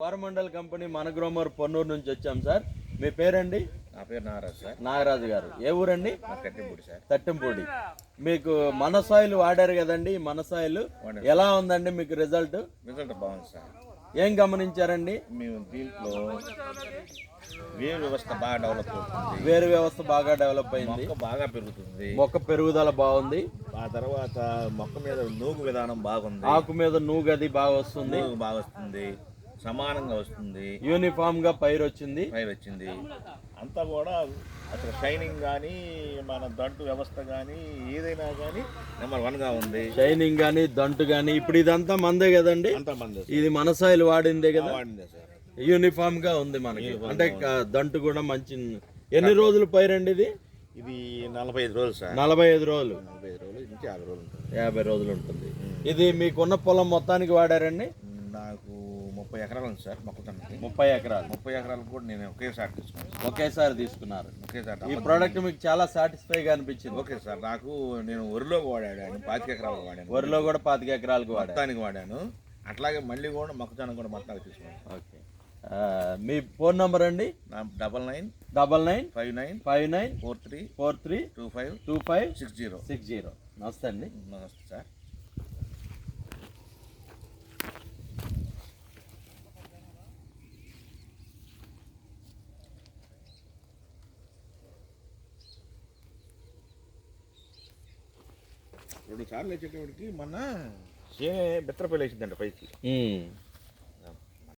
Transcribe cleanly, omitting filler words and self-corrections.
Coromandel company మన గ్రోమర్ పొన్నూరు నుంచి వచ్చాం సార్. మీ పేరండి? నా పేరు నాగరాజు సార్. నాగరాజు గారు ఏ ఊరండి? తట్టింపూడి సార్. తట్టింపూడి. మీకు మన సాయిల్ వాడారు కదండి, మన సాయిల్ ఎలా ఉందండి మీకు రిజల్ట్? రిజల్ట్ బాగుంది సార్. ఏం గమనించారండి? మేము దీంట్లో వేరు వ్యవస్థ బాగా డెవలప్ అవుతుంది. వేరు వ్యవస్థ బాగా డెవలప్ అయింది, మొక్క బాగా పెరుగుతుంది, మొక్క పెరుగుదల బాగుంది. ఆ తర్వాత మొక్క మీద నూగు విధానం బాగుంది, ఆకు మీద నూగు అది బాగా వస్తుంది, నూగు బాగా వస్తుంది, సమానంగా వస్తుంది, యూనిఫామ్ గా పైరు వచ్చింది. అంతా కూడా అసలు షైనింగ్ కానీ మన దంటు వ్యవస్థ కానీ ఏదైనా కానీ నెంబర్ 1 గా ఉంది. షైనింగ్ కానీ దంటు కానీ ఇప్పుడు ఇదంతా మందే కదండి, అంతా మందే. ఇది మన సాయిల్ వాడిందే కదా, వాడిందే సార్. యూనిఫామ్ గా ఉంది మనకి, అంటే దంటు కూడా మంచి. ఎన్ని రోజులు పైరండి ఇది? ఇది 45 రోజులు సార్. 45 రోజులు, 45 రోజులు నుంచి 50 రోజులు ఉంటుంది. 50 రోజులు ఉంటుంది. ఇది మీకున్న పొలం మొత్తానికి వాడారండి? నాకు 30 ఎకరాలు ఉంది సార్ మొక్కజొన్నకి. 30 ఎకరాలు. 30 ఎకరాలకు కూడా నేను ఒకేసారి తీసుకున్నాను. ఒకేసారి తీసుకున్నారు. ఒకేసారి. ఈ ప్రోడక్ట్ మీకు చాలా సాటిస్ఫైగా అనిపించింది? Okay sir. నేను వరిలో వాడాను, 25 ఎకరాలకు వాడాను. వరిలో కూడా 25 ఎకరాలకు మొత్తానికి వాడాను. అట్లాగే మళ్ళీ కూడా మొక్కజొన్న కూడా మొత్తానికి తీసుకున్నాను. ఓకే. మీ ఫోన్ నంబర్ అండి? 99994343252560. నమస్తే అండి. నమస్తే సార్. రెండు సార్లు వచ్చేటప్పటికి మొన్న బిత్రపల్లి వేసిందండి పైకి.